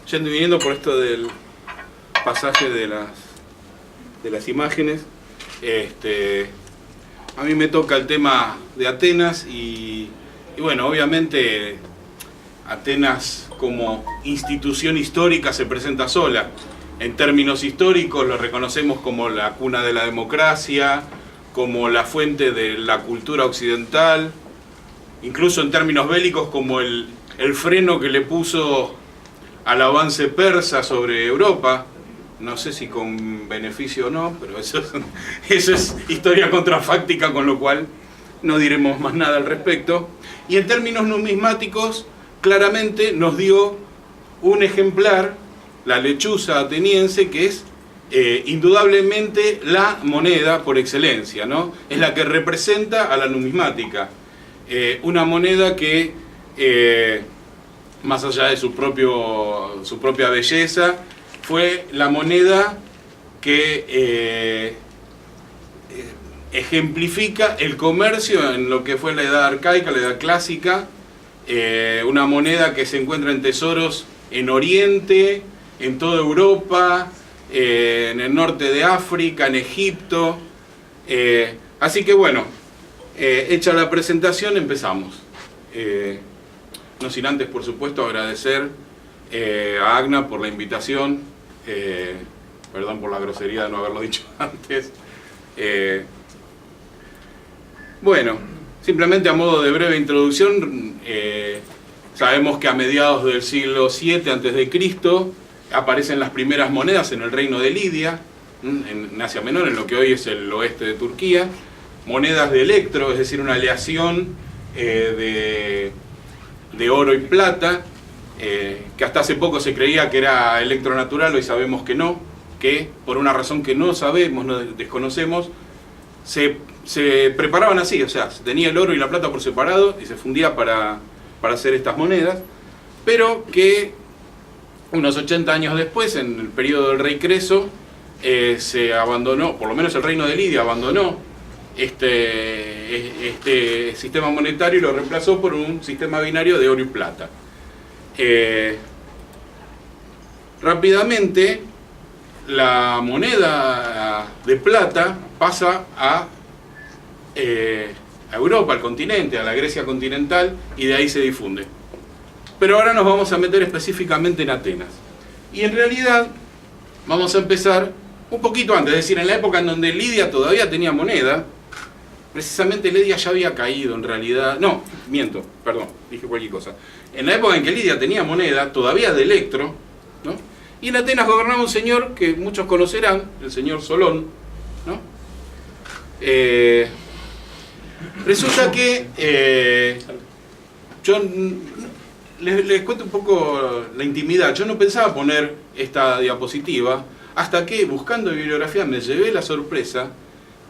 Yendo y viniendo por esto del pasaje de las imágenes, a mí me toca el tema de Atenas y bueno, obviamente Atenas como institución histórica se presenta sola. En términos históricos lo reconocemos como la cuna de la democracia, como la fuente de la cultura occidental, incluso en términos bélicos como el freno que le puso al avance persa sobre Europa. No sé si con beneficio o no, pero eso es historia contrafáctica, con lo cual no diremos más nada al respecto. Y en términos numismáticos, claramente nos dio un ejemplar, la lechuza ateniense, que es indudablemente la moneda por excelencia, ¿no? Es la que representa a la numismática. Una moneda que, más allá de su propia belleza, fue la moneda que ejemplifica el comercio en lo que fue la edad arcaica, la edad clásica. Una moneda que se encuentra en tesoros en Oriente, en toda Europa, en el norte de África, en Egipto. Así que bueno, hecha la presentación, empezamos. No sin antes, por supuesto, agradecer a Agna por la invitación. Perdón por la grosería de no haberlo dicho antes. Bueno, simplemente a modo de breve introducción, sabemos que a mediados del siglo VII a.C. aparecen las primeras monedas en el reino de Lidia, en Asia Menor, en lo que hoy es el oeste de Turquía. Monedas de electro, es decir, una aleación de oro y plata, que hasta hace poco se creía que era electro natural, hoy sabemos que no, que por una razón que no sabemos, no desconocemos, se preparaban así, o sea, se tenía el oro y la plata por separado y se fundía para hacer estas monedas, pero que unos 80 años después, en el periodo del rey Creso, se abandonó, por lo menos el reino de Lidia abandonó este sistema monetario y lo reemplazó por un sistema binario de oro y plata. Rápidamente la moneda de plata pasa a Europa, al continente, a la Grecia continental, y de ahí se difunde. Pero ahora nos vamos a meter específicamente en Atenas. Y en realidad vamos a empezar un poquito antes, es decir, en la época en donde Lidia todavía tenía moneda. Precisamente Lidia ya había caído en realidad, no, miento, perdón, dije cualquier cosa. En la época en que Lidia tenía moneda, todavía de electro, ¿no? Y en Atenas gobernaba un señor que muchos conocerán, el señor Solón, ¿no? Resulta que yo les cuento un poco la intimidad. Yo no pensaba poner esta diapositiva hasta que, buscando bibliografía, me llevé la sorpresa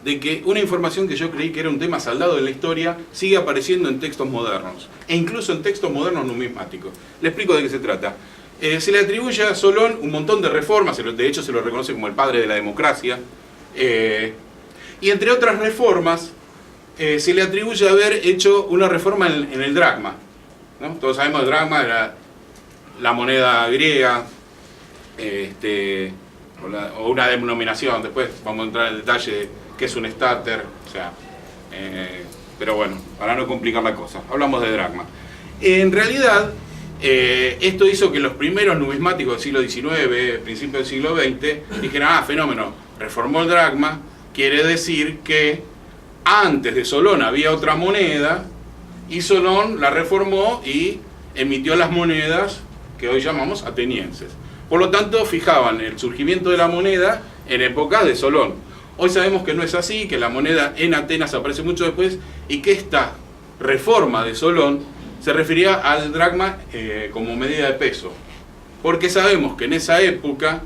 de que una información que yo creí que era un tema saldado en la historia sigue apareciendo en textos modernos, e incluso en textos modernos numismáticos. Le explico de qué se trata. Se le atribuye a Solón un montón de reformas, de hecho se lo reconoce como el padre de la democracia, y entre otras reformas se le atribuye haber hecho una reforma en el dracma, ¿no? Todos sabemos el dracma era la moneda griega, o una denominación, después vamos a entrar en el detalle de qué es un stater, o sea, pero bueno, para no complicar la cosa, hablamos de dracma. En realidad, esto hizo que los primeros numismáticos del siglo XIX, principios del siglo XX, dijeran, fenómeno, reformó el dracma, quiere decir que antes de Solón había otra moneda, y Solón la reformó y emitió las monedas que hoy llamamos atenienses. Por lo tanto, fijaban el surgimiento de la moneda en época de Solón. Hoy sabemos que no es así, que la moneda en Atenas aparece mucho después, y que esta reforma de Solón se refería al dracma como medida de peso. Porque sabemos que en esa época,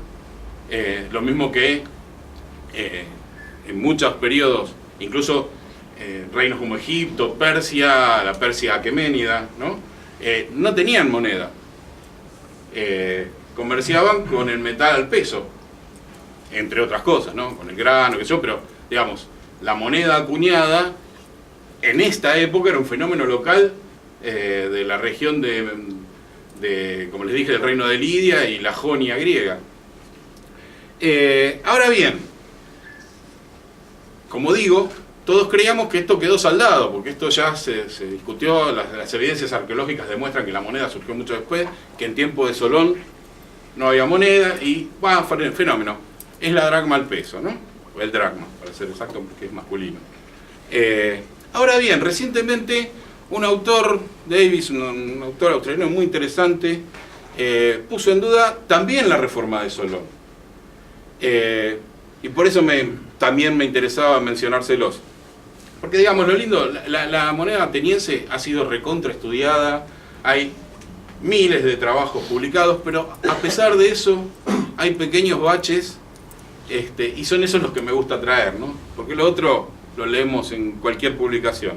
lo mismo que en muchos periodos, incluso reinos como Egipto, Persia, la Persia aqueménida, no tenían moneda. Comerciaban con el metal al peso, entre otras cosas, ¿no? Con el grano, qué sé yo, pero digamos, la moneda acuñada en esta época era un fenómeno local de la región de como les dije, del reino de Lidia y la Jonia griega. Ahora bien, como digo, todos creíamos que esto quedó saldado, porque esto ya se discutió, las evidencias arqueológicas demuestran que la moneda surgió mucho después, que en tiempo de Solón no había moneda, y fue un fenómeno. Es la dracma al peso, ¿no? O el dracma, para ser exacto, porque es masculino. Ahora bien, recientemente un autor, Davis, un autor australiano muy interesante, puso en duda también la reforma de Solón. Y por eso también me interesaba mencionárselos. Porque digamos, lo lindo, la moneda ateniense ha sido recontraestudiada, hay miles de trabajos publicados, pero a pesar de eso hay pequeños baches, y son esos los que me gusta traer, ¿no? Porque lo otro lo leemos en cualquier publicación.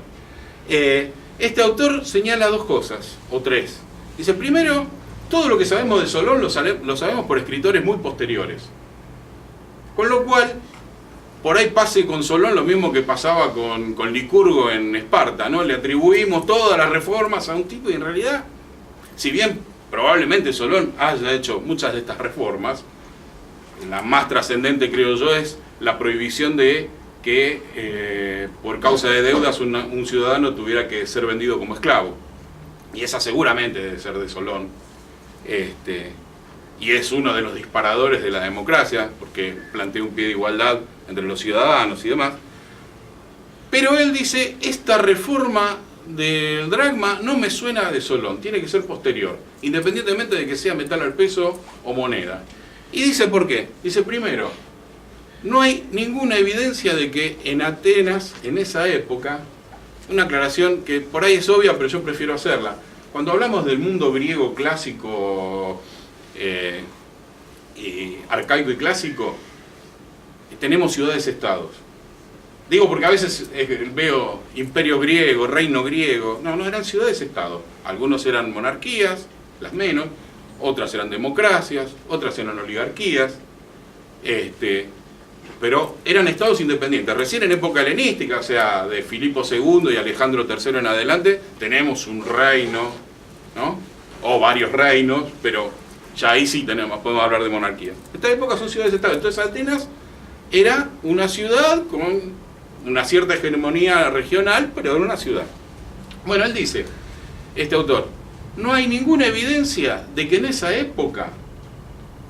Este autor señala dos cosas, o tres. Dice, primero, todo lo que sabemos de Solón lo sabemos por escritores muy posteriores. Con lo cual, por ahí pase con Solón lo mismo que pasaba con Licurgo en Esparta, ¿no? Le atribuimos todas las reformas a un tipo y en realidad, si bien probablemente Solón haya hecho muchas de estas reformas, la más trascendente, creo yo, es la prohibición de que por causa de deudas un ciudadano tuviera que ser vendido como esclavo. Y esa seguramente debe ser de Solón. Y es uno de los disparadores de la democracia, porque plantea un pie de igualdad entre los ciudadanos y demás. Pero él dice, esta reforma del dracma no me suena de Solón, tiene que ser posterior, independientemente de que sea metal al peso o moneda. Y dice por qué. Dice, primero, no hay ninguna evidencia de que en Atenas, en esa época, una aclaración que por ahí es obvia, pero yo prefiero hacerla. Cuando hablamos del mundo griego clásico, arcaico y clásico, tenemos ciudades-estados. Digo porque a veces veo imperio griego, reino griego. No, eran ciudades-estados. Algunos eran monarquías, las menos, otras eran democracias, otras eran oligarquías, pero eran estados independientes. Recién en época helenística, o sea, de Filipo II y Alejandro III en adelante, tenemos un reino, ¿no? O varios reinos, pero ya ahí sí podemos hablar de monarquía. Esta época son ciudades-estados. Entonces Atenas era una ciudad con una cierta hegemonía regional, pero era una ciudad. Bueno, él dice, este autor, no hay ninguna evidencia de que en esa época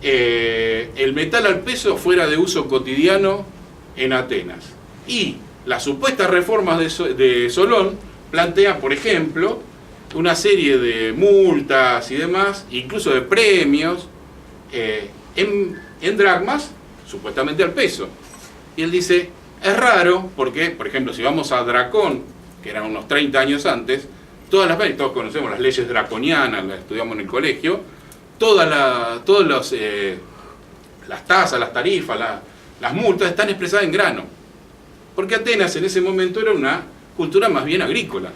el metal al peso fuera de uso cotidiano en Atenas. Y las supuestas reformas de Solón plantean, por ejemplo, una serie de multas y demás, incluso de premios, en dracmas, supuestamente al peso. Y él dice, es raro, porque, por ejemplo, si vamos a Dracón, que eran unos 30 años antes, todos conocemos las leyes draconianas, las estudiamos en el colegio, todas las tasas, las tarifas, las multas están expresadas en grano. Porque Atenas en ese momento era una cultura más bien agrícola.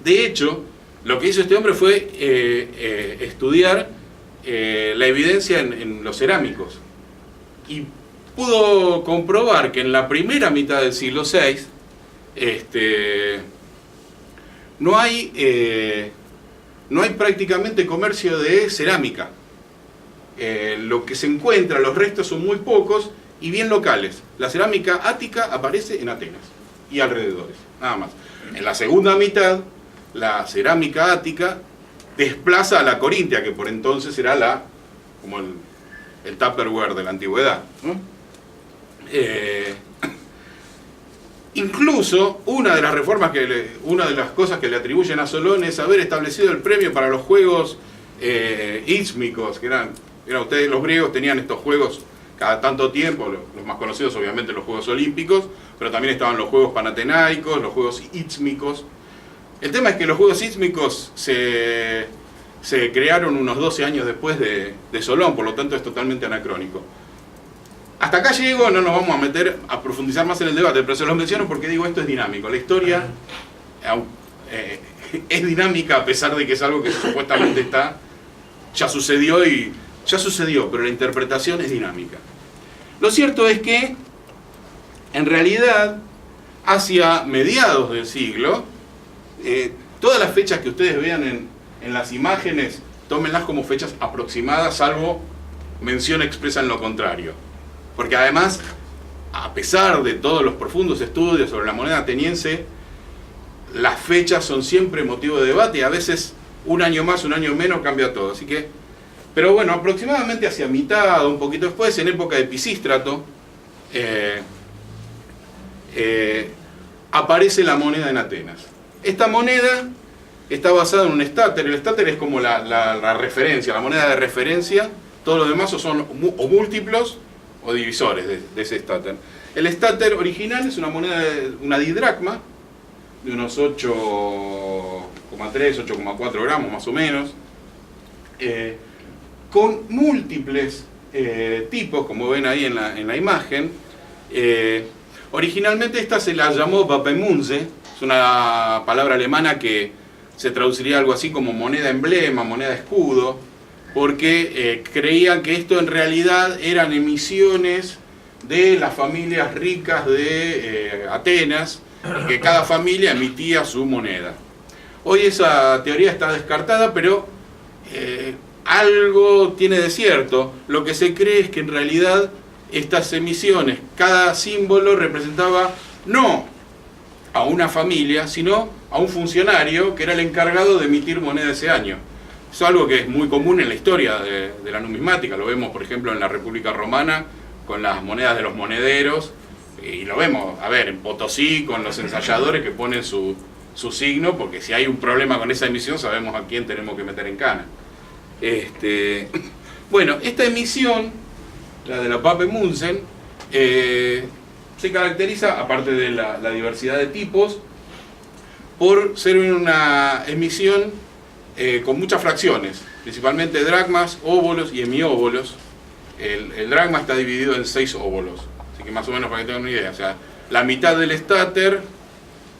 De hecho, lo que hizo este hombre fue estudiar la evidencia en los cerámicos. Y pudo comprobar que en la primera mitad del siglo VI no hay prácticamente comercio de cerámica. Lo que se encuentra, los restos son muy pocos y bien locales. La cerámica ática aparece en Atenas y alrededores, nada más. En la segunda mitad, la cerámica ática desplaza a la corintia, que por entonces era como el Tupperware de la antigüedad, ¿no? Incluso una de las reformas una de las cosas que le atribuyen a Solón es haber establecido el premio para los juegos ístmicos, que eran ustedes los griegos tenían estos juegos cada tanto tiempo, los más conocidos obviamente los Juegos Olímpicos, pero también estaban los Juegos Panatenaicos, los Juegos Ístmicos. El tema es que los Juegos Ístmicos se crearon unos 12 años después de Solón, por lo tanto es totalmente anacrónico. Hasta acá llego, no nos vamos a meter a profundizar más en el debate, pero se los menciono porque digo, esto es dinámico. La historia es dinámica a pesar de que es algo que supuestamente ya sucedió, pero la interpretación es dinámica. Lo cierto es que, en realidad, hacia mediados del siglo, todas las fechas que ustedes vean en las imágenes tómenlas como fechas aproximadas, salvo mención expresa en lo contrario. Porque además, a pesar de todos los profundos estudios sobre la moneda ateniense, las fechas son siempre motivo de debate y a veces un año más, un año menos cambia todo. Así que, pero bueno, aproximadamente hacia mitad o un poquito después, en época de Pisístrato, aparece la moneda en Atenas. Esta moneda está basada en un estáter. El estáter es como la referencia, la moneda de referencia. Todos los demás son o múltiplos o divisores de ese estáter. El estáter original es una moneda, una didracma, de unos 8,3, 8,4 gramos más o menos, con múltiples tipos, como ven ahí en la imagen. Originalmente esta se la llamó Wappemünze, es una palabra alemana que se traduciría algo así como moneda emblema, moneda escudo, porque creían que esto en realidad eran emisiones de las familias ricas de Atenas, y que cada familia emitía su moneda. Hoy esa teoría está descartada, pero algo tiene de cierto. Lo que se cree es que en realidad estas emisiones, cada símbolo representaba no a una familia, sino a un funcionario que era el encargado de emitir moneda ese año. Es algo que es muy común en la historia de la numismática. Lo vemos, por ejemplo, en la República Romana con las monedas de los monederos, y lo vemos, a ver, en Potosí con los ensayadores que ponen su signo, porque si hay un problema con esa emisión sabemos a quién tenemos que meter en cana. Bueno, esta emisión, la de la Wappemünze, se caracteriza, aparte de la diversidad de tipos, por ser una emisión con muchas fracciones, principalmente dracmas, óbolos y hemióbolos. El dracma está dividido en 6 óbolos, así que más o menos para que tengan una idea, o sea, la mitad del estáter,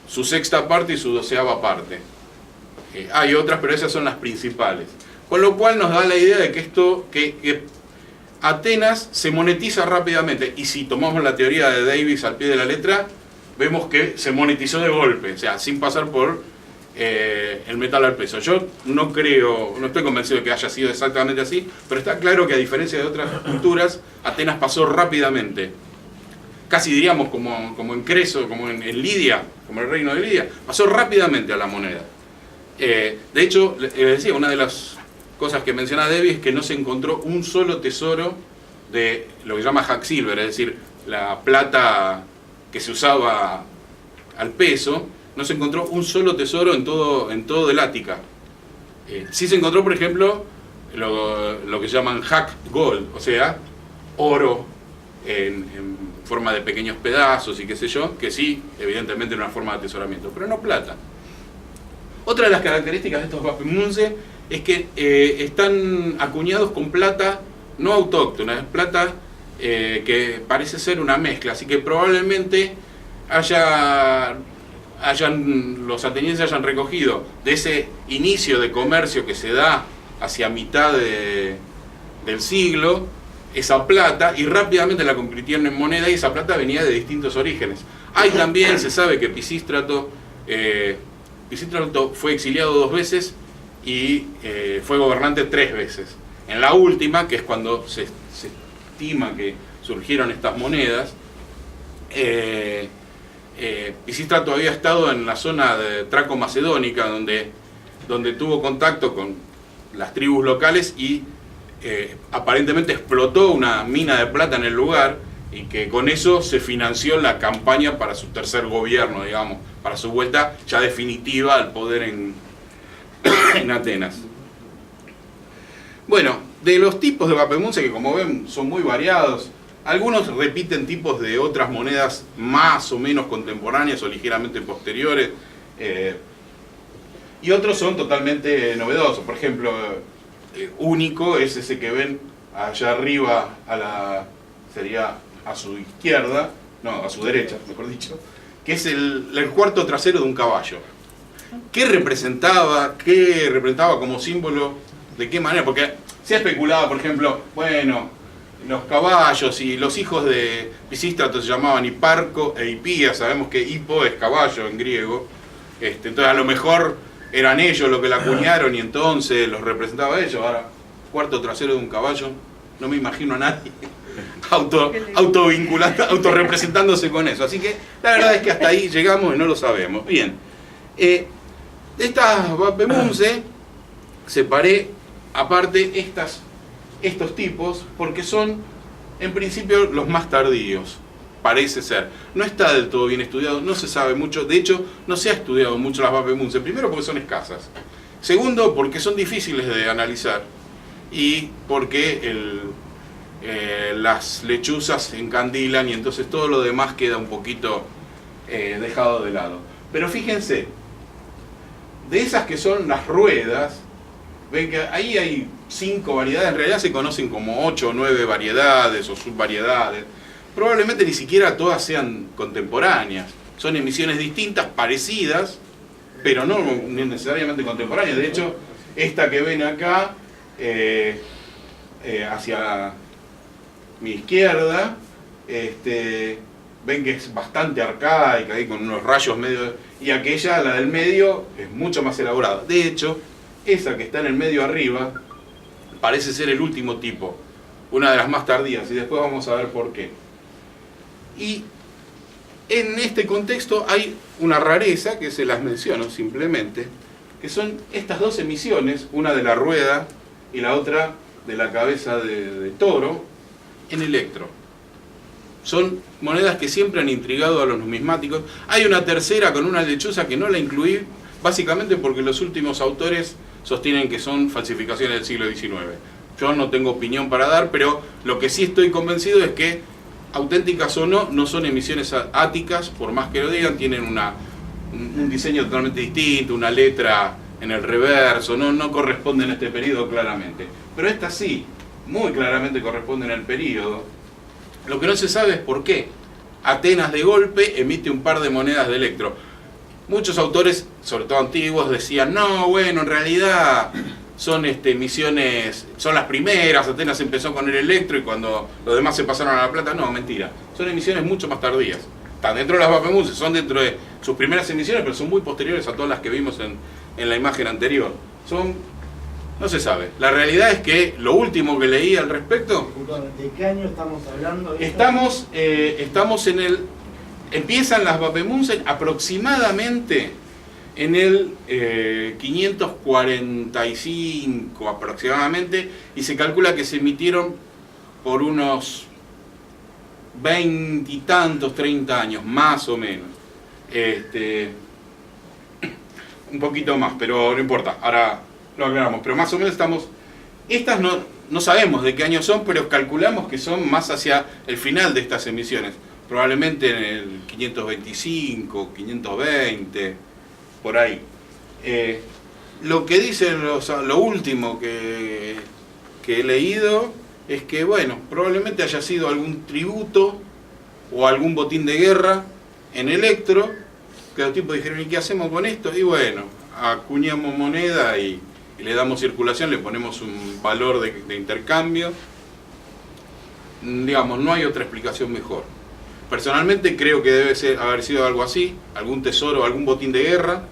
su sexta parte y su 12ª parte. Hay otras, pero esas son las principales. Con lo cual nos da la idea de que Atenas se monetiza rápidamente, y si tomamos la teoría de Davis al pie de la letra, vemos que se monetizó de golpe, o sea, sin pasar por el metal al peso. Yo no estoy convencido de que haya sido exactamente así, pero está claro que a diferencia de otras culturas, Atenas pasó rápidamente, casi diríamos como en Creso, como en Lidia, como el reino de Lidia, pasó rápidamente a la moneda. De hecho, les decía, una de las cosas que menciona Davis es que no se encontró un solo tesoro de lo que se llama hacksilver, es decir, la plata que se usaba al peso. No se encontró un solo tesoro en todo el Ática. Sí se encontró, por ejemplo, lo que llaman hack gold, o sea, oro en forma de pequeños pedazos y qué sé yo, que sí, evidentemente era una forma de atesoramiento, pero no plata. Otra de las características de estos Wappemünze es que están acuñados con plata no autóctona, es plata que parece ser una mezcla, así que probablemente los atenienses hayan recogido de ese inicio de comercio que se da hacia mitad del siglo esa plata, y rápidamente la convirtieron en moneda, y esa plata venía de distintos orígenes. Hay también, se sabe que Pisístrato fue exiliado 2 veces y fue gobernante 3 veces. En la última, que es cuando se estima que surgieron estas monedas, Pisístrato había estado en la zona de Traco-Macedónica, donde tuvo contacto con las tribus locales y aparentemente explotó una mina de plata en el lugar, y que con eso se financió la campaña para su tercer gobierno, digamos, para su vuelta ya definitiva al poder en Atenas. Bueno, de los tipos de Wappemünze, que como ven son muy variados, algunos repiten tipos de otras monedas más o menos contemporáneas o ligeramente posteriores, y otros son totalmente novedosos. Por ejemplo, único es ese que ven allá arriba, sería a su izquierda, no, a su derecha, mejor dicho, que es el cuarto trasero de un caballo. ¿Qué representaba como símbolo? ¿De qué manera? Porque se ha especulado, por ejemplo, bueno, los caballos y los hijos de Pisístrato se llamaban Hiparco e Hipía. Sabemos que hipo es caballo en griego, entonces a lo mejor eran ellos los que la acuñaron y entonces los representaba a ellos. Ahora, cuarto trasero de un caballo, no me imagino a nadie autorrepresentándose con eso. Así que la verdad es que hasta ahí llegamos y no lo sabemos. Bien, de estas Vapemunce separé aparte estos tipos porque son en principio los más tardíos, parece ser. No está del todo bien estudiado, no se sabe mucho, de hecho no se ha estudiado mucho las Vapemunce, primero porque son escasas, segundo porque son difíciles de analizar y porque las lechuzas se encandilan y entonces todo lo demás queda un poquito dejado de lado. Pero fíjense, de esas que son las ruedas, ven que ahí hay 5 variedades, en realidad se conocen como 8 o 9 variedades o subvariedades. Probablemente ni siquiera todas sean contemporáneas. Son emisiones distintas, parecidas, pero no necesariamente contemporáneas. De hecho, esta que ven acá, hacia mi izquierda, ven que es bastante arcaica, ahí con unos rayos medio, y aquella, la del medio, es mucho más elaborada. De hecho, esa que está en el medio arriba, parece ser el último tipo, una de las más tardías, y después vamos a ver por qué. Y en este contexto hay una rareza, que se las menciono simplemente, que son estas dos emisiones, una de la rueda y la otra de la cabeza de toro, en electro. Son monedas que siempre han intrigado a los numismáticos. Hay una tercera con una lechuza que no la incluí, básicamente porque los últimos autores sostienen que son falsificaciones del siglo XIX. Yo no tengo opinión para dar, pero lo que sí estoy convencido es que, auténticas o no, no son emisiones áticas, por más que lo digan, tienen un diseño totalmente distinto, una letra en el reverso, no corresponden a este periodo claramente. Pero estas sí, muy claramente corresponden al periodo. Lo que no se sabe es por qué Atenas de golpe emite un par de monedas de electro. Muchos autores, sobre todo antiguos, decían, no, bueno, en realidad son emisiones, son las primeras, Atenas empezó con el electro y cuando los demás se pasaron a la plata. No, mentira, son emisiones mucho más tardías. Están dentro de las Vapemunce, son dentro de sus primeras emisiones, pero son muy posteriores a todas las que vimos en la imagen anterior. No se sabe. La realidad es que lo último que leí al respecto... ¿De qué año estamos hablando? Estamos en el... Empiezan las Vapemunce aproximadamente en el 545 aproximadamente, y se calcula que se emitieron por unos 20 y tantos, 30 años, más o menos. Un poquito más, pero no importa, ahora lo aclaramos, pero más o menos estamos... Estas no sabemos de qué año son, pero calculamos que son más hacia el final de estas emisiones. Probablemente en el 525, 520, por ahí. Lo que dicen lo último que he leído es que, bueno, probablemente haya sido algún tributo o algún botín de guerra en electro, que los tipos dijeron, ¿y qué hacemos con esto? Y bueno, acuñamos moneda y le damos circulación, le ponemos un valor de intercambio. Digamos, no hay otra explicación mejor. Personalmente creo que debe haber sido algo así, algún tesoro, algún botín de guerra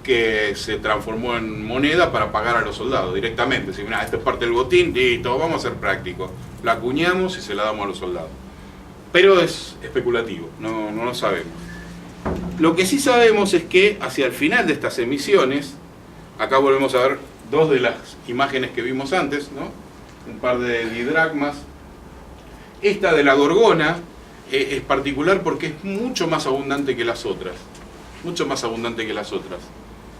que se transformó en moneda para pagar a los soldados directamente. Si mira, esto es parte del botín, listo, vamos a ser prácticos. La acuñamos y se la damos a los soldados. Pero es especulativo, no lo sabemos. Lo que sí sabemos es que hacia el final de estas emisiones, acá volvemos a ver dos de las imágenes que vimos antes, ¿no? Un par de didracmas. Esta de la gorgona es particular porque es mucho más abundante que las otras. Mucho más abundante que las otras.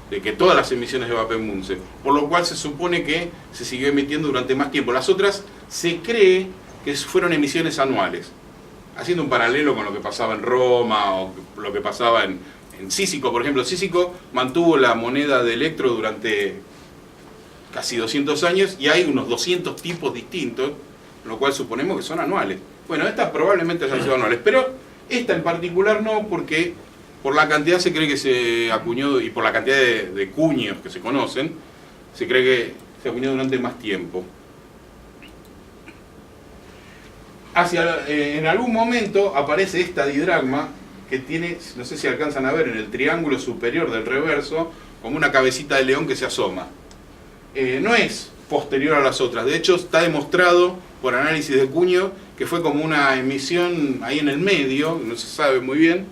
De que todas las emisiones de Vapemunce. Por lo cual se supone que se siguió emitiendo durante más tiempo. Las otras se cree que fueron emisiones anuales. Haciendo un paralelo con lo que pasaba en Roma o lo que pasaba en Cícico, por ejemplo. Cícico mantuvo la moneda de electro durante casi 200 años y hay unos 200 tipos distintos, lo cual suponemos que son anuales. Bueno, estas probablemente hayan sido anuales, pero esta en particular no, porque por la cantidad se cree que se acuñó, y por la cantidad de cuños que se conocen, se cree que se acuñó durante más tiempo. En algún momento aparece esta didracma que tiene, no sé si alcanzan a ver, en el triángulo superior del reverso, como una cabecita de león que se asoma. No es posterior a las otras, de hecho está demostrado por análisis de Cuño que fue como una emisión ahí en el medio, no se sabe muy bien,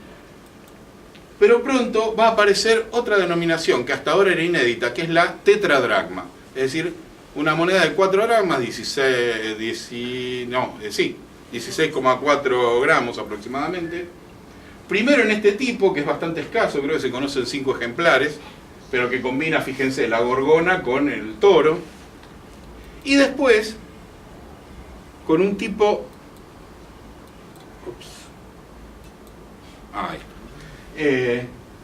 pero pronto va a aparecer otra denominación que hasta ahora era inédita, que es la tetradracma, es decir, una moneda de 4 dracmas, 16,4 gramos aproximadamente. Primero en este tipo, que es bastante escaso, creo que se conocen 5 ejemplares, pero que combina, fíjense, la gorgona con el toro. Y después, con un tipo...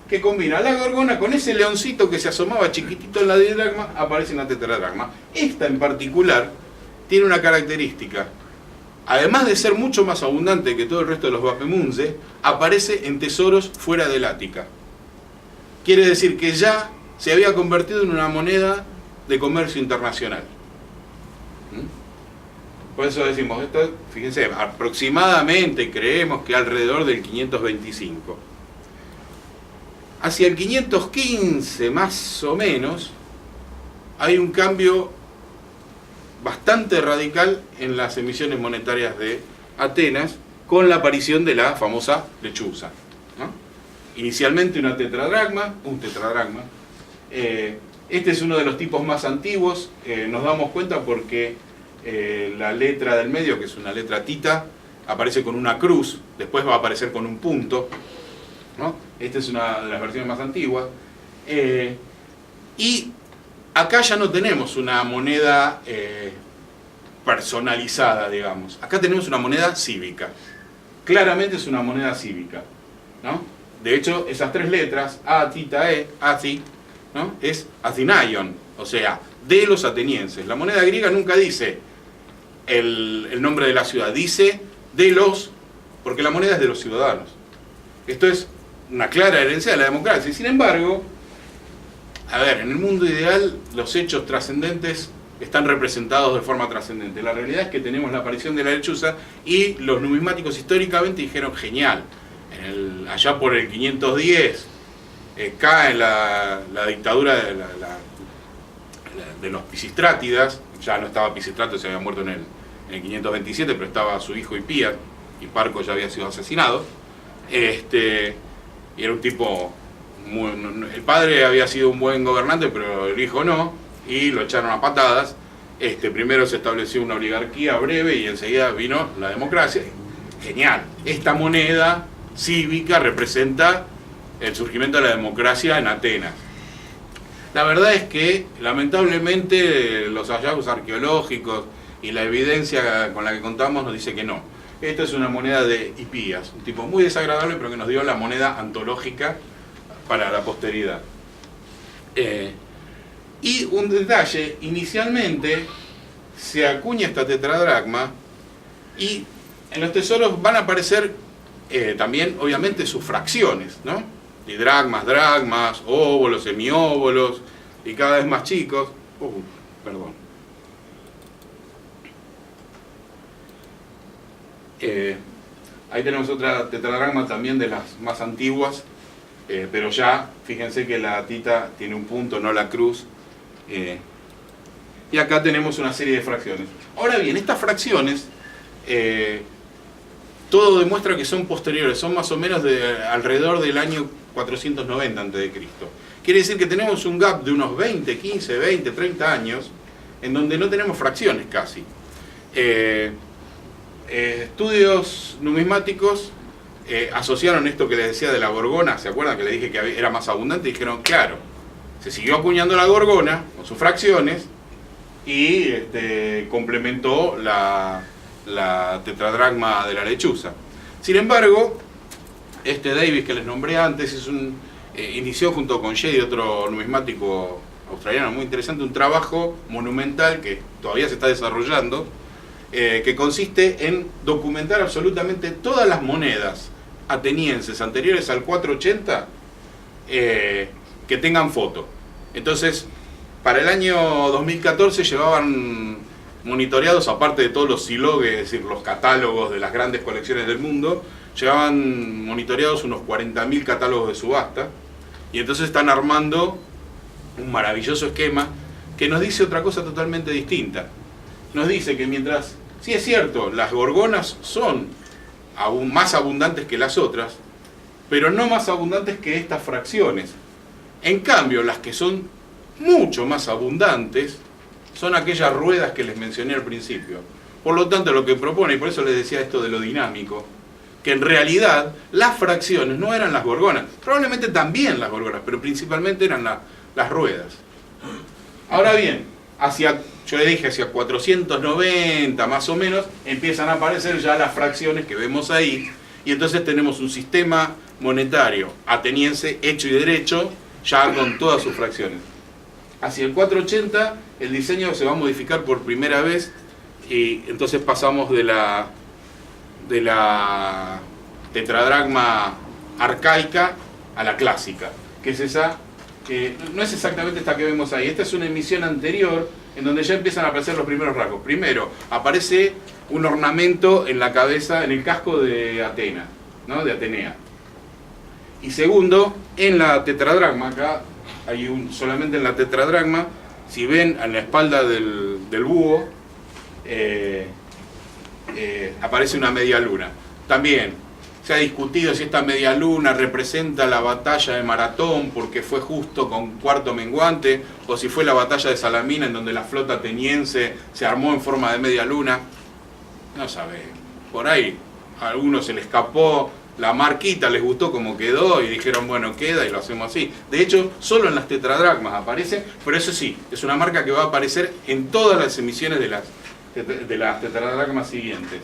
que combina la gorgona con ese leoncito que se asomaba chiquitito en la didracma, aparece en la tetradracma. Esta en particular tiene una característica. Además de ser mucho más abundante que todo el resto de los Wapemunze, aparece en tesoros fuera del Ática. Quiere decir que ya se había convertido en una moneda de comercio internacional. Por eso decimos, esto, fíjense, aproximadamente creemos que alrededor del 525. Hacia el 515 más o menos hay un cambio bastante radical en las emisiones monetarias de Atenas con la aparición de la famosa lechuza, ¿no? Inicialmente un tetradracma. Este es uno de los tipos más antiguos, nos damos cuenta porque la letra del medio, que es una letra tita, aparece con una cruz, después va a aparecer con un punto, ¿no? Esta es una de las versiones más antiguas. Y acá ya no tenemos una moneda personalizada, digamos. Acá tenemos una moneda cívica. Claramente es una moneda cívica, ¿no? De hecho, esas 3 letras, A, tita, E, Athi, ¿no? Es Athinaion, o sea, de los atenienses. La moneda griega nunca dice el nombre de la ciudad, dice de los, porque la moneda es de los ciudadanos. Esto es una clara herencia de la democracia. Y sin embargo, a ver, en el mundo ideal los hechos trascendentes están representados de forma trascendente. La realidad es que tenemos la aparición de la lechuza y los numismáticos históricamente dijeron genial. Allá por el 510 cae la dictadura de los Pisistrátidas. Ya no estaba Pisístrato, se había muerto en el 527, pero estaba su hijo Hipías, y Parco ya había sido asesinado. Y era un tipo el padre había sido un buen gobernante, pero el hijo no, y lo echaron a patadas. Primero se estableció una oligarquía breve y enseguida vino la democracia. Genial. Esta moneda cívica representa el surgimiento de la democracia en Atenas. La verdad es que, lamentablemente, los hallazgos arqueológicos y la evidencia con la que contamos nos dice que no. Esta es una moneda de Hipías, un tipo muy desagradable, pero que nos dio la moneda antológica para la posteridad. Y un detalle, inicialmente se acuña esta tetradracma y en los tesoros van a aparecer también, obviamente, sus fracciones, ¿no? Didracmas, dracmas, óbolos, semióbolos y cada vez más chicos. Perdón. Ahí tenemos otra tetradracma también de las más antiguas, pero ya, fíjense que la tita tiene un punto, no la cruz. Y acá tenemos una serie de fracciones. Ahora bien, estas fracciones, todo demuestra que son posteriores, son más o menos de alrededor del año 490 a.C. Quiere decir que tenemos un gap de unos 20, 15, 20, 30 años, en donde no tenemos fracciones casi. Estudios numismáticos asociaron esto que les decía de la gorgona, ¿se acuerdan que les dije que era más abundante? Y dijeron, claro, se siguió acuñando la gorgona con sus fracciones y complementó la tetradracma de la lechuza. Sin embargo, Davis que les nombré antes inició junto con Shady, otro numismático australiano muy interesante, un trabajo monumental que todavía se está desarrollando, que consiste en documentar absolutamente todas las monedas atenienses anteriores al 480 que tengan foto. Entonces, para el año 2014 llevaban monitoreados, aparte de todos los siloges, es decir, los catálogos de las grandes colecciones del mundo, llevaban monitoreados unos 40.000 catálogos de subasta, y entonces están armando un maravilloso esquema que nos dice otra cosa totalmente distinta. Nos dice que mientras, sí es cierto, las gorgonas son aún más abundantes que las otras, pero no más abundantes que estas fracciones. En cambio, las que son mucho más abundantes son aquellas ruedas que les mencioné al principio. Por lo tanto, lo que propone, y por eso les decía esto de lo dinámico, que en realidad las fracciones no eran las gorgonas, probablemente también las gorgonas, pero principalmente eran las ruedas. Ahora bien, yo le dije, hacia 490 más o menos, empiezan a aparecer ya las fracciones que vemos ahí, y entonces tenemos un sistema monetario ateniense hecho y derecho, ya con todas sus fracciones. Hacia el 480 el diseño se va a modificar por primera vez, y entonces pasamos de la tetradracma arcaica a la clásica, que es esa, que no es exactamente esta que vemos ahí. Esta es una emisión anterior en donde ya empiezan a aparecer los primeros rasgos. Primero, aparece un ornamento en la cabeza, en el casco de Atenas, ¿no? De Atenea. Y segundo, en la tetradracma, acá hay solamente en la tetradracma, si ven en la espalda del búho, aparece una media luna. También se ha discutido si esta media luna representa la batalla de Maratón porque fue justo con cuarto menguante, o si fue la batalla de Salamina en donde la flota ateniense se armó en forma de media luna. No sabemos. Por ahí a algunos se le escapó la marquita, les gustó como quedó y dijeron, bueno, queda y lo hacemos así. De hecho, solo en las tetradracmas aparece, pero eso sí, es una marca que va a aparecer en todas las emisiones de las tetradracmas siguientes.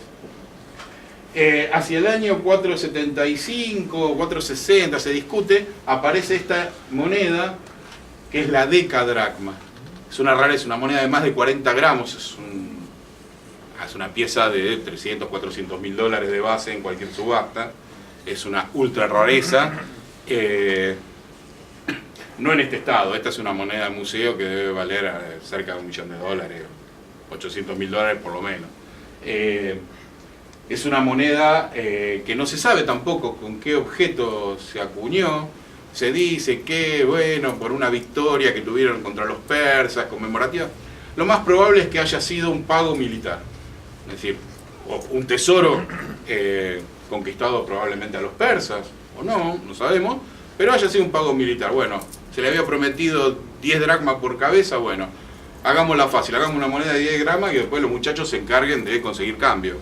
Hacia el año 475, 460 se discute, aparece esta moneda que es la decadracma. Es una moneda de más de 40 gramos, es una pieza de 300, 400 mil dólares de base en cualquier subasta, es una ultra rareza, no en este estado. Esta es una moneda de museo que debe valer cerca de $1 millón, 800 mil dólares por lo menos. Es una moneda que no se sabe tampoco con qué objeto se acuñó. Se dice que, bueno, por una victoria que tuvieron contra los persas, conmemorativa. Lo más probable es que haya sido un pago militar. Es decir, un tesoro conquistado probablemente a los persas, o no sabemos, pero haya sido un pago militar. Bueno, se le había prometido 10 dracmas por cabeza, bueno, hagámosla fácil, hagamos una moneda de 10 dracmas y después los muchachos se encarguen de conseguir cambio.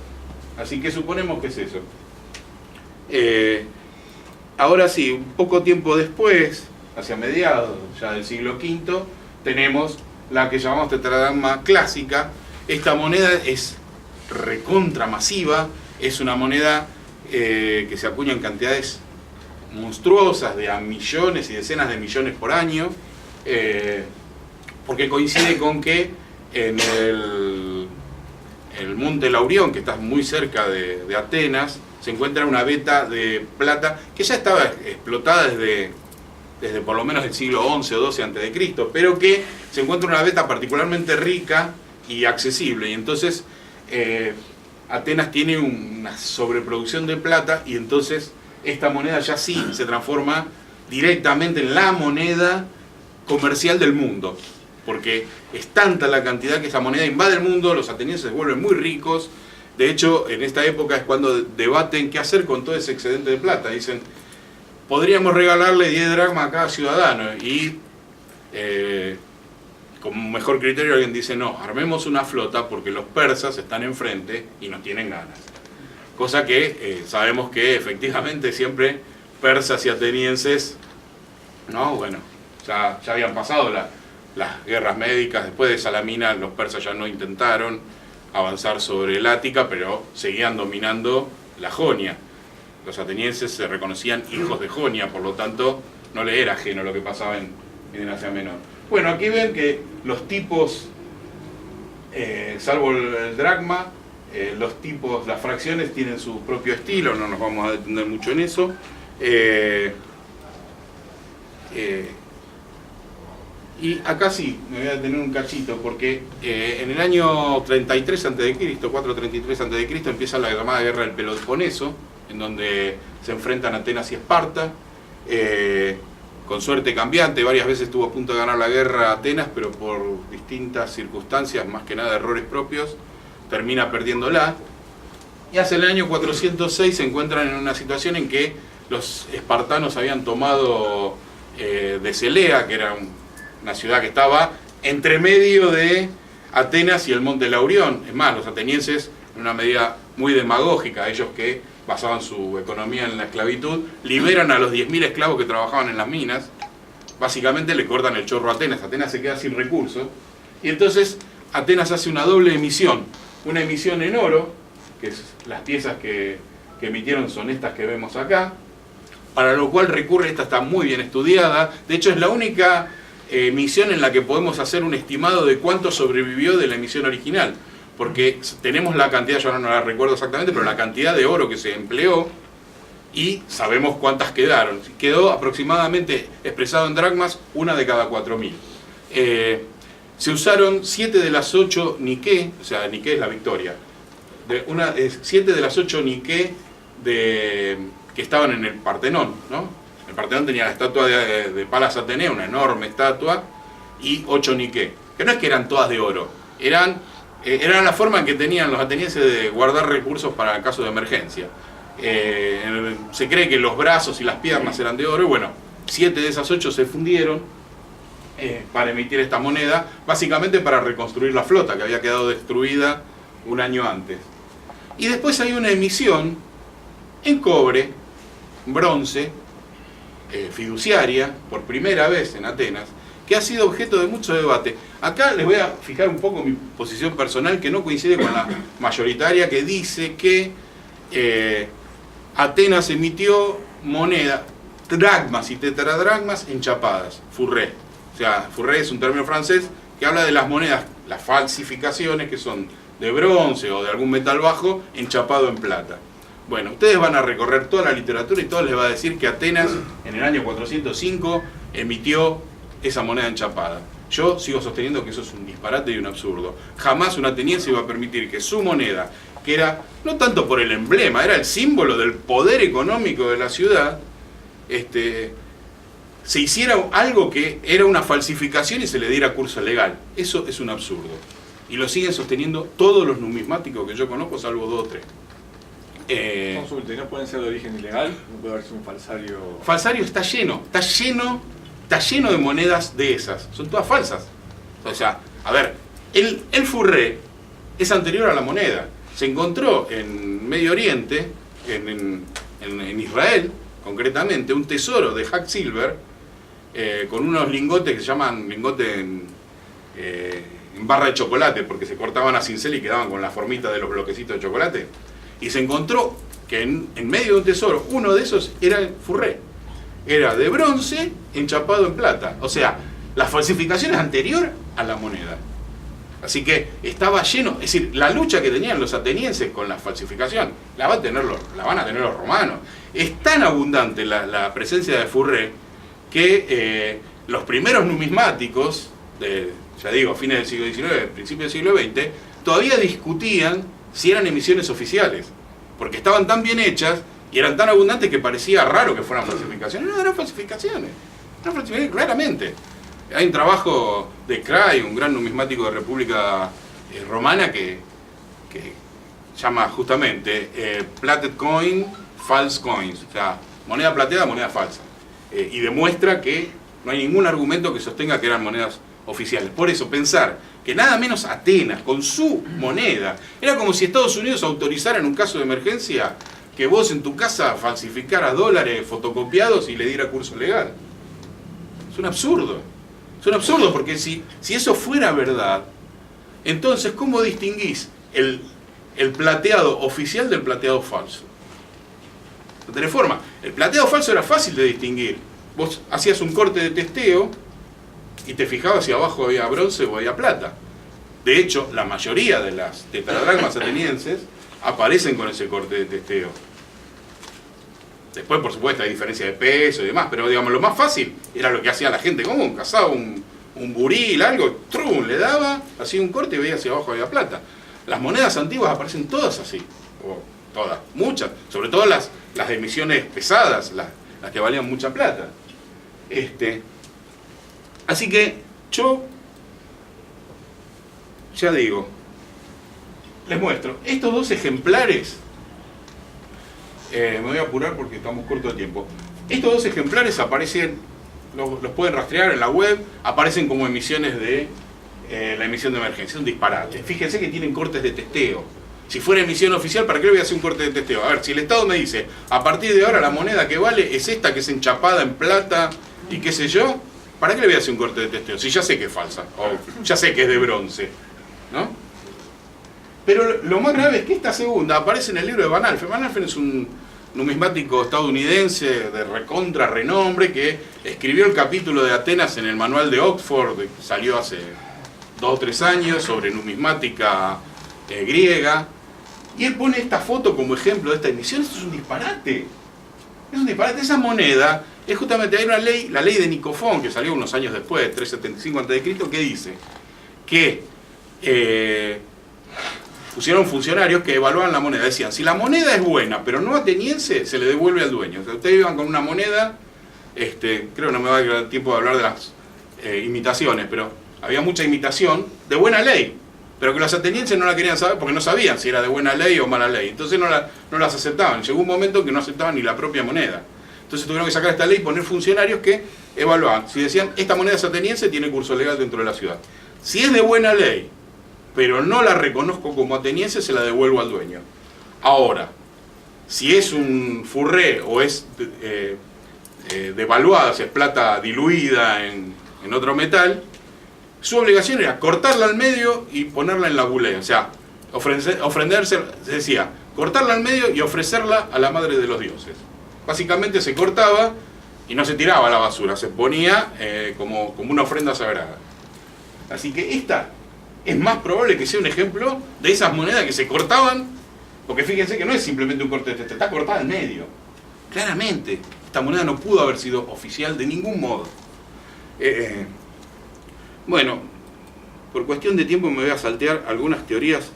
Así que suponemos que es eso. Ahora sí, un poco tiempo después, hacia mediados ya del siglo V, tenemos la que llamamos tetradracma clásica. Esta moneda es recontra masiva, es una moneda que se acuña en cantidades monstruosas de a millones y decenas de millones por año, porque coincide con que en el monte Laurión, que está muy cerca de Atenas, se encuentra una veta de plata que ya estaba explotada desde por lo menos el siglo XI o XII a.C., pero que se encuentra una veta particularmente rica y accesible, y entonces Atenas tiene una sobreproducción de plata, y entonces esta moneda ya sí se transforma directamente en la moneda comercial del mundo, porque es tanta la cantidad que esa moneda invade el mundo, los atenienses se vuelven muy ricos. De hecho, en esta época es cuando debaten qué hacer con todo ese excedente de plata. Dicen, podríamos regalarle 10 dracmas a cada ciudadano, y como mejor criterio alguien dice, no, armemos una flota porque los persas están enfrente y nos tienen ganas. Cosa que sabemos que efectivamente siempre persas y atenienses, no, bueno, ya habían pasado las guerras médicas. Después de Salamina los persas ya no intentaron avanzar sobre el Ática, pero seguían dominando la Jonia. Los atenienses se reconocían hijos de Jonia, por lo tanto no le era ajeno lo que pasaba en Asia Menor. Bueno, aquí ven que los tipos, salvo el dracma, las fracciones tienen su propio estilo, no nos vamos a detener mucho en eso. Y acá sí, me voy a detener un cachito, porque en el año 33 a.C., 433 a.C., empieza la llamada guerra del Peloponeso, en donde se enfrentan Atenas y Esparta. con suerte cambiante, varias veces estuvo a punto de ganar la guerra a Atenas, pero por distintas circunstancias, más que nada errores propios, termina perdiéndola. Y hacia el año 406 se encuentran en una situación en que los espartanos habían tomado Decelea, que era una ciudad que estaba entre medio de Atenas y el monte Laurión. Es más, los atenienses, en una medida muy demagógica, ellos que basaban su economía en la esclavitud, liberan a los 10.000 esclavos que trabajaban en las minas, básicamente le cortan el chorro a Atenas, Atenas se queda sin recursos, y entonces Atenas hace una doble emisión, una emisión en oro, que es, las piezas que emitieron son estas que vemos acá, para lo cual recurre, esta está muy bien estudiada, de hecho es la única emisión en la que podemos hacer un estimado de cuánto sobrevivió de la emisión original, porque tenemos la cantidad, yo no la recuerdo exactamente, pero la cantidad de oro que se empleó y sabemos cuántas quedaron. Quedó aproximadamente, expresado en dracmas, una de cada 4.000. Se usaron 7 de las 8 Nike, o sea, Nike es la victoria, 7 de las 8 Nike que estaban en el Partenón, ¿no? El Partenón tenía la estatua de Palas Atenea, una enorme estatua, y 8 Nike, que no es que eran todas de oro, era la forma en que tenían los atenienses de guardar recursos para el caso de emergencia. Se cree que los brazos y las piernas eran de oro, y bueno, 7 de esas 8 se fundieron para emitir esta moneda, básicamente para reconstruir la flota que había quedado destruida un año antes. Y después hay una emisión en cobre, bronce, fiduciaria, por primera vez en Atenas, que ha sido objeto de mucho debate. Acá les voy a fijar un poco mi posición personal, que no coincide con la mayoritaria, que dice que Atenas emitió moneda, dracmas y tetradracmas enchapadas, fourré. O sea, fourré es un término francés que habla de las monedas, las falsificaciones que son de bronce o de algún metal bajo enchapado en plata. Bueno, ustedes van a recorrer toda la literatura y todo les va a decir que Atenas en el año 405 emitió esa moneda enchapada. Yo sigo sosteniendo que eso es un disparate y un absurdo. Jamás un ateniense iba a permitir que su moneda, que era no tanto por el emblema, era el símbolo del poder económico de la ciudad, se hiciera algo que era una falsificación y se le diera curso legal. Eso es un absurdo. Y lo siguen sosteniendo todos los numismáticos que yo conozco, salvo 2 o 3. Consulte, ¿no pueden ser de origen ilegal? ¿No puede haber un falsario? Falsario está lleno de monedas de esas. Son todas falsas. O sea, a ver, el fourré es anterior a la moneda. Se encontró en Medio Oriente, en Israel, concretamente, un tesoro de Hack-Silver con unos lingotes que se llaman lingotes en barra de chocolate, porque se cortaban a cincel y quedaban con la formita de los bloquecitos de chocolate. Y se encontró que en medio de un tesoro, uno de esos era el fourré. Era de bronce enchapado en plata. O sea, la falsificación es anterior a la moneda. Así que estaba lleno, es decir, la lucha que tenían los atenienses con la falsificación, la van a tener los romanos. Es tan abundante la presencia de fourré que los primeros numismáticos, ya digo, fines del siglo XIX, principios del siglo XX, todavía discutían si eran emisiones oficiales, porque estaban tan bien hechas y eran tan abundantes que parecía raro que fueran falsificaciones. No, eran falsificaciones, claramente. Hay un trabajo de Cray, un gran numismático de República Romana, que llama justamente Plated Coin, False Coins, o sea, moneda plateada, moneda falsa, y demuestra que no hay ningún argumento que sostenga que eran monedas oficiales. Por eso, pensar que nada menos Atenas, con su moneda, era como si Estados Unidos autorizara en un caso de emergencia que vos en tu casa falsificaras dólares fotocopiados y le diera curso legal. Es un absurdo. Es un absurdo, porque si eso fuera verdad, entonces ¿cómo distinguís el plateado oficial del plateado falso? No tenés forma. El plateado falso era fácil de distinguir. Vos hacías un corte de testeo y te fijabas si abajo había bronce o había plata. De hecho, la mayoría de las tetradracmas atenienses aparecen con ese corte de testeo. Después, por supuesto, hay diferencia de peso y demás, pero digamos, lo más fácil era lo que hacía la gente común. Cazaba un buril, algo, ¡trum!, le daba, hacía un corte y veía si abajo había plata. Las monedas antiguas aparecen todas así, o todas, muchas, sobre todo las de emisiones pesadas, las que valían mucha plata. Así que yo, ya digo, les muestro. Estos dos ejemplares, me voy a apurar porque estamos corto de tiempo. Estos dos ejemplares aparecen, los pueden rastrear en la web, aparecen como emisiones de la emisión de emergencia, un disparate. Fíjense que tienen cortes de testeo. Si fuera emisión oficial, ¿para qué le voy a hacer un corte de testeo? A ver, si el Estado me dice, a partir de ahora la moneda que vale es esta, que es enchapada en plata y qué sé yo, ¿para qué le voy a hacer un corte de testeo? Si ya sé que es falsa, o ya sé que es de bronce, ¿no? Pero lo más grave es que esta segunda aparece en el libro de Van Alphen. Van Alphen es un numismático estadounidense de recontra renombre que escribió el capítulo de Atenas en el manual de Oxford, que salió hace 2 o 3 años, sobre numismática griega. Y él pone esta foto como ejemplo de esta emisión. Esto es un disparate. Es un disparate. Esa moneda es justamente, hay una ley, la ley de Nicofón, que salió unos años después, 375 a.C., que dice que pusieron funcionarios que evaluaban la moneda. Decían, si la moneda es buena, pero no ateniense, se le devuelve al dueño. O sea, ustedes iban con una moneda, creo que no me va a dar tiempo de hablar de las imitaciones, pero había mucha imitación de buena ley, pero que los atenienses no la querían saber porque no sabían si era de buena ley o mala ley. Entonces no las aceptaban. Llegó un momento que no aceptaban ni la propia moneda. Entonces tuvieron que sacar esta ley y poner funcionarios que evaluaban. Si decían, esta moneda es ateniense, tiene curso legal dentro de la ciudad. Si es de buena ley, pero no la reconozco como ateniense, se la devuelvo al dueño. Ahora, si es un furré o es devaluada, si es plata diluida en otro metal, su obligación era cortarla al medio y ponerla en la bulea. O sea, ofrenderse, decía, cortarla al medio y ofrecerla a la madre de los dioses. Básicamente se cortaba y no se tiraba a la basura, se ponía como una ofrenda sagrada. Así que esta es más probable que sea un ejemplo de esas monedas que se cortaban, porque fíjense que no es simplemente un corte de testa, está cortada al medio. Claramente, esta moneda no pudo haber sido oficial de ningún modo. Bueno, por cuestión de tiempo me voy a saltear algunas teorías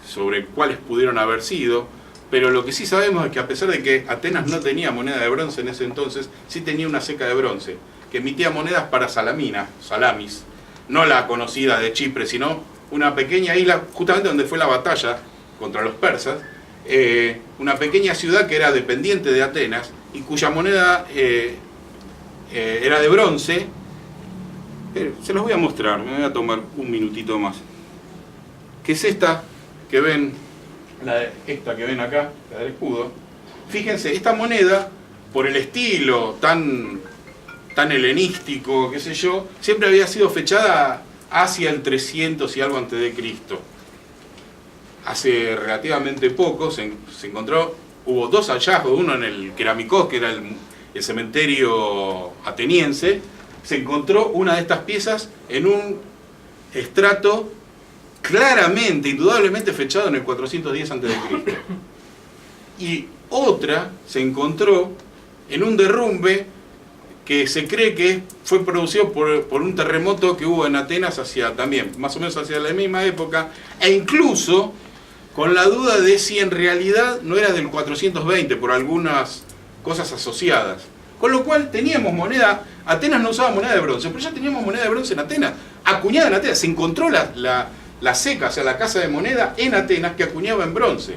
sobre cuáles pudieron haber sido, pero lo que sí sabemos es que a pesar de que Atenas no tenía moneda de bronce en ese entonces, sí tenía una ceca de bronce, que emitía monedas para Salamis, no la conocida de Chipre, sino una pequeña isla, justamente donde fue la batalla contra los persas, una pequeña ciudad que era dependiente de Atenas y cuya moneda era de bronce. Se los voy a mostrar, me voy a tomar un minutito más. Que es esta que ven, esta que ven acá, la del escudo. Fíjense, esta moneda, por el estilo tan helenístico, qué sé yo, siempre había sido fechada hacia el 300 y algo antes de Cristo. Hace relativamente poco se encontró, hubo 2 hallazgos, uno en el Keramikos, que era el cementerio ateniense. Se encontró una de estas piezas en un estrato claramente, indudablemente fechado en el 410 a.C. Y otra se encontró en un derrumbe que se cree que fue producido por un terremoto que hubo en Atenas también, más o menos hacia la misma época, e incluso con la duda de si en realidad no era del 420 por algunas cosas asociadas. Con lo cual teníamos moneda, Atenas no usaba moneda de bronce, pero ya teníamos moneda de bronce en Atenas, acuñada en Atenas. Se encontró la ceca, o sea, la casa de moneda en Atenas que acuñaba en bronce.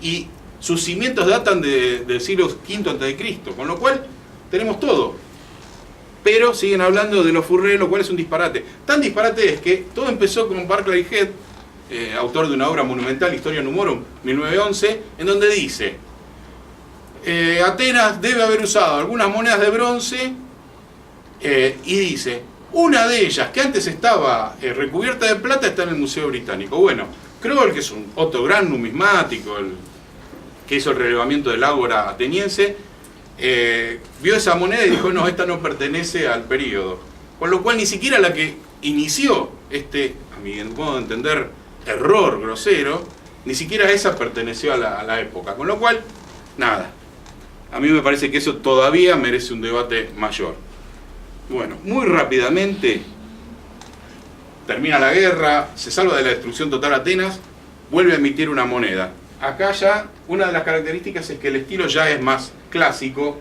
Y sus cimientos datan del siglo V a.C., con lo cual tenemos todo. Pero siguen hablando de los furrés, lo cual es un disparate. Tan disparate es que todo empezó con Barclay Head, autor de una obra monumental, Historia Numorum, 1911, en donde dice: Atenas debe haber usado algunas monedas de bronce, y dice, una de ellas, que antes estaba recubierta de plata, está en el Museo Británico. Bueno, Kroll, que es otro gran numismático, que hizo el relevamiento del ágora ateniense, vio esa moneda y dijo, no, esta no pertenece al periodo. Con lo cual ni siquiera la que inició a mi modo de entender, error grosero, ni siquiera esa perteneció a la época. Con lo cual, nada. A mí me parece que eso todavía merece un debate mayor. Bueno, muy rápidamente, termina la guerra, se salva de la destrucción total Atenas, vuelve a emitir una moneda. Acá ya, una de las características es que el estilo ya es más clásico,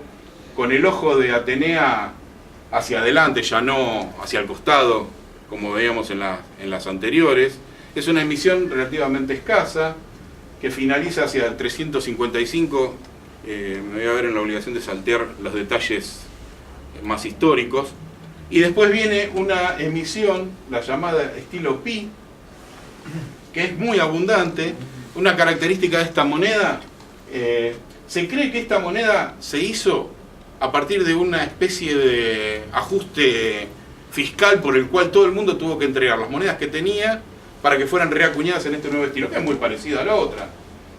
con el ojo de Atenea hacia adelante, ya no hacia el costado, como veíamos en las anteriores. Es una emisión relativamente escasa, que finaliza hacia el 355. Me voy a ver en la obligación de saltear los detalles más históricos. Y después viene una emisión, la llamada estilo Pi, que es muy abundante. Una característica de esta moneda, se cree que esta moneda se hizo a partir de una especie de ajuste fiscal por el cual todo el mundo tuvo que entregar las monedas que tenía para que fueran reacuñadas en este nuevo estilo, que es muy parecido a la otra.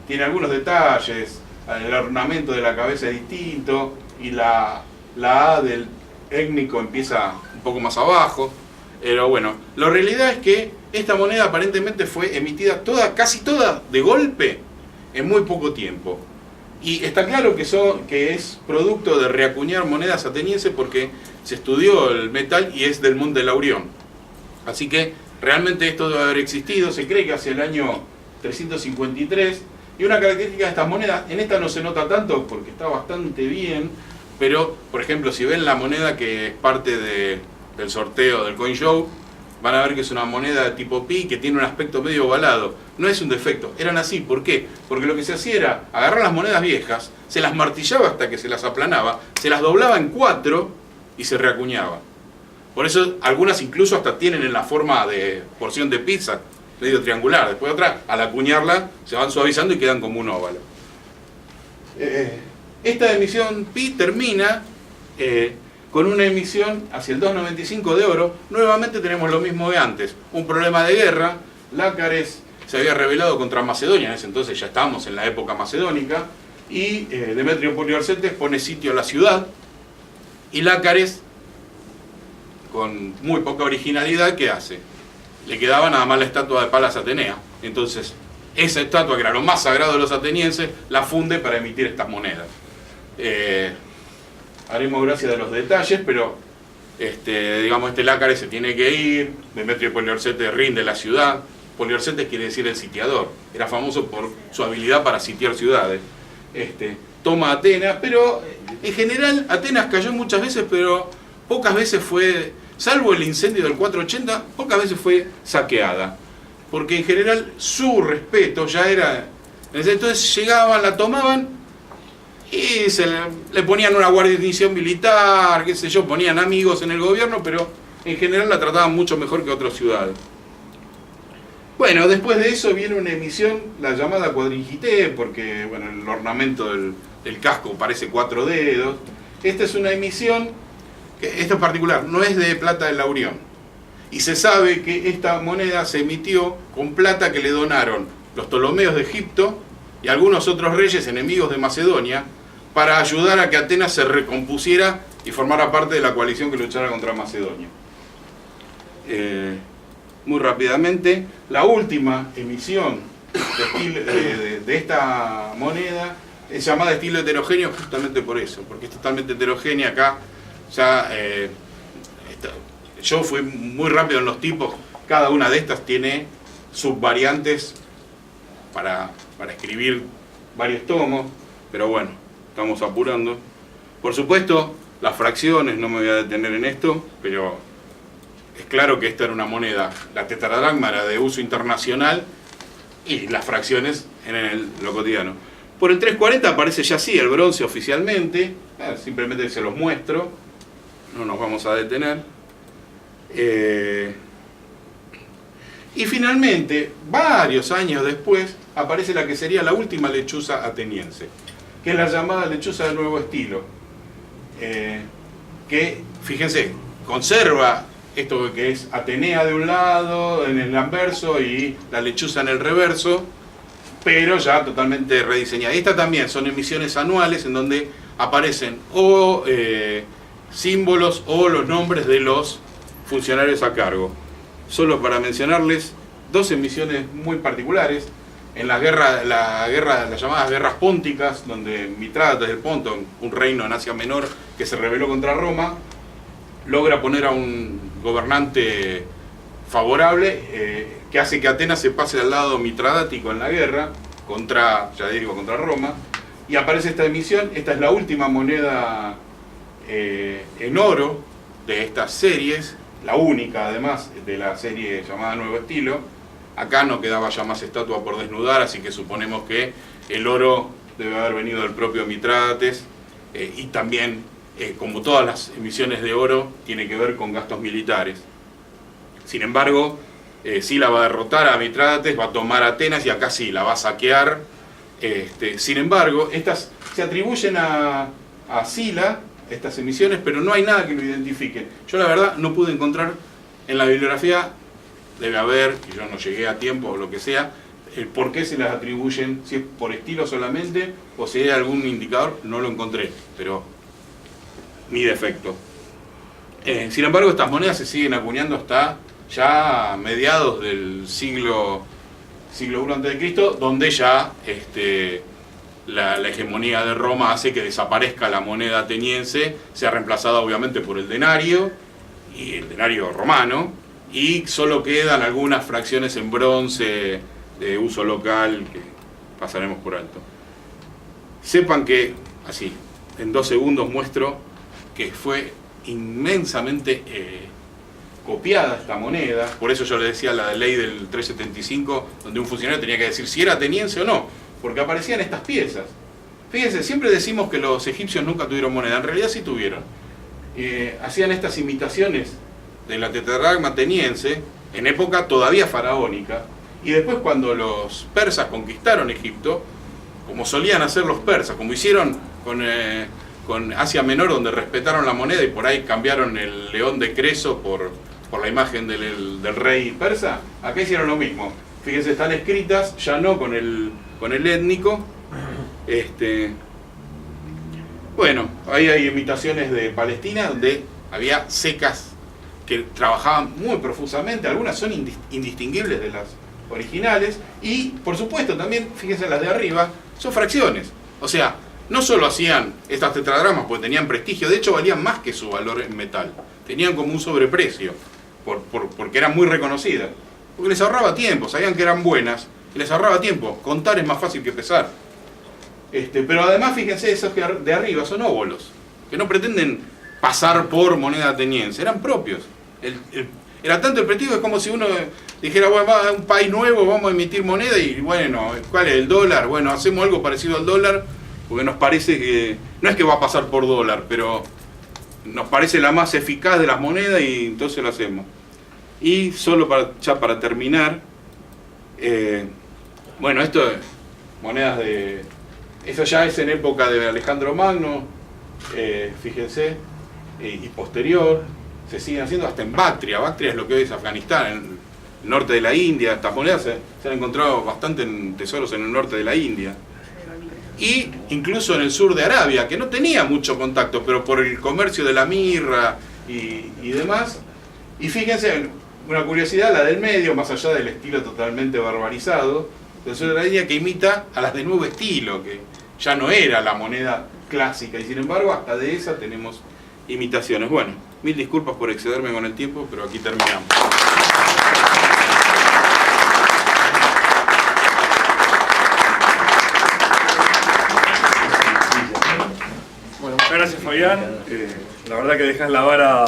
Tiene algunos detalles, el ornamento de la cabeza es distinto y la A del étnico empieza un poco más abajo. Pero bueno, la realidad es que esta moneda aparentemente fue emitida casi toda de golpe en muy poco tiempo. Y está claro que es producto de reacuñar monedas atenienses porque se estudió el metal y es del Monte Laurión. Así que realmente esto debe haber existido, se cree que hacia el año 353. Y una característica de estas monedas, en esta no se nota tanto porque está bastante bien, pero por ejemplo si ven la moneda que es parte del sorteo del Coin Show, van a ver que es una moneda de tipo Pi que tiene un aspecto medio ovalado. No es un defecto, eran así. ¿Por qué? Porque lo que se hacía era agarrar las monedas viejas, se las martillaba hasta que se las aplanaba, se las doblaba en 4 y se reacuñaba. Por eso algunas incluso hasta tienen en la forma de porción de pizza, medio triangular. Después otra, al acuñarla, se van suavizando y quedan como un óvalo. Esta emisión Pi termina con una emisión hacia el 2.95 de oro. Nuevamente tenemos lo mismo de antes, un problema de guerra. Lácares se había rebelado contra Macedonia, en ese entonces ya estábamos en la época macedónica, y Demetrio Poliorcetes pone sitio a la ciudad, y Lácares, con muy poca originalidad, ¿qué hace? Le quedaba nada más la estatua de Palas Atenea. Entonces, esa estatua, que era lo más sagrado de los atenienses, la funde para emitir estas monedas. Haremos gracia de los detalles, pero digamos, este Lácares se tiene que ir, Demetrio Poliorcetes rinde la ciudad. Poliorcetes quiere decir el sitiador, era famoso por su habilidad para sitiar ciudades. Toma Atenas, pero en general Atenas cayó muchas veces, pero pocas veces fue, salvo el incendio del 480, pocas veces fue saqueada, porque en general su respeto ya era, entonces llegaban, la tomaban y le ponían una guarnición militar, qué sé yo, ponían amigos en el gobierno, pero en general la trataban mucho mejor que otras ciudades. Bueno, después de eso viene una emisión, la llamada Quadringité, porque bueno, el ornamento del casco parece 4 dedos. Esta es una emisión, esta en particular, no es de plata del Laurión. Y se sabe que esta moneda se emitió con plata que le donaron los Ptolomeos de Egipto y algunos otros reyes enemigos de Macedonia para ayudar a que Atenas se recompusiera y formara parte de la coalición que luchara contra Macedonia. Muy rápidamente, la última emisión de esta moneda es llamada estilo heterogéneo justamente por eso, porque es totalmente heterogénea. Acá ya yo fui muy rápido en los tipos, cada una de estas tiene subvariantes para escribir varios tomos, pero bueno, estamos apurando. Por supuesto, las fracciones, no me voy a detener en esto, pero es claro que esta era una moneda, la tetradracma era de uso internacional y las fracciones en lo cotidiano. Por el 340 aparece ya así el bronce oficialmente, simplemente se los muestro, no nos vamos a detener. Y finalmente, varios años después, aparece la que sería la última lechuza ateniense, que es la llamada lechuza del nuevo estilo, que, fíjense, conserva esto que es Atenea de un lado, en el anverso, y la lechuza en el reverso, pero ya totalmente rediseñada. Esta también son emisiones anuales en donde aparecen o símbolos o los nombres de los funcionarios a cargo. Solo para mencionarles dos emisiones muy particulares. En las llamadas guerras pónticas, donde Mitrádates del Ponto, un reino en Asia Menor que se rebeló contra Roma, logra poner a un gobernante favorable que hace que Atenas se pase al lado mitradático en la guerra contra Roma, y aparece esta emisión. Esta es la última moneda en oro de estas series, la única además de la serie llamada Nuevo Estilo. Acá no quedaba ya más estatua por desnudar, así que suponemos que el oro debe haber venido del propio Mitrádates, y también, como todas las emisiones de oro, tiene que ver con gastos militares. Sin embargo, Sila va a derrotar a Mitrádates, va a tomar Atenas y acá sí, la va a saquear. Sin embargo, estas se atribuyen a Sila, estas emisiones, pero no hay nada que lo identifique. Yo la verdad no pude encontrar en la bibliografía, debe haber, y yo no llegué a tiempo o lo que sea, el por qué se las atribuyen, si es por estilo solamente o si hay algún indicador, no lo encontré, pero ni defecto. Sin embargo, estas monedas se siguen acuñando hasta ya mediados del siglo I a.C., donde ya la hegemonía de Roma hace que desaparezca la moneda ateniense, sea reemplazada obviamente por el denario, y el denario romano, y solo quedan algunas fracciones en bronce de uso local que pasaremos por alto. Sepan que, así, en 2 segundos muestro que fue inmensamente copiada esta moneda. Por eso yo le decía la ley del 375, donde un funcionario tenía que decir si era ateniense o no, porque aparecían estas piezas. Fíjense, siempre decimos que los egipcios nunca tuvieron moneda, en realidad sí tuvieron. Hacían estas imitaciones de la tetradracma ateniense en época todavía faraónica, y después cuando los persas conquistaron Egipto, como solían hacer los persas, como hicieron con Asia Menor, donde respetaron la moneda y por ahí cambiaron el león de Creso por la imagen del rey persa, acá hicieron lo mismo. Fíjense, están escritas ya no con el étnico. Bueno, ahí hay imitaciones de Palestina donde había secas que trabajaban muy profusamente, algunas son indistinguibles de las originales, y por supuesto también, fíjense, las de arriba son fracciones. O sea, no solo hacían estas tetradramas porque tenían prestigio, de hecho valían más que su valor en metal, tenían como un sobreprecio porque eran muy reconocidas, porque les ahorraba tiempo, sabían que eran buenas y les ahorraba tiempo. Contar es más fácil que pesar. Pero además, fíjense, esos de arriba son óbolos, que no pretenden pasar por moneda ateniense, eran propios. Era tanto el prestigio, es como si uno dijera, bueno, va a un país nuevo, vamos a emitir moneda y bueno, ¿cuál es el dólar? Bueno, hacemos algo parecido al dólar, porque nos parece que, no es que va a pasar por dólar, pero nos parece la más eficaz de las monedas y entonces lo hacemos. Y solo ya para terminar, bueno, esto es monedas de... Eso ya es en época de Alejandro Magno, fíjense, y posterior, se siguen haciendo hasta en Bactria. Bactria es lo que hoy es Afganistán, en el norte de la India. Estas monedas se han encontrado bastante en tesoros en el norte de la India. Y incluso en el sur de Arabia, que no tenía mucho contacto, pero por el comercio de la mirra y demás. Y fíjense, una curiosidad, la del medio, más allá del estilo totalmente barbarizado, del sur de la India, que imita a las de Nuevo Estilo, que ya no era la moneda clásica, y sin embargo hasta de esa tenemos imitaciones. Bueno, mil disculpas por excederme con el tiempo, pero aquí terminamos. Bueno, muchas gracias, Fabián. La verdad que dejas la vara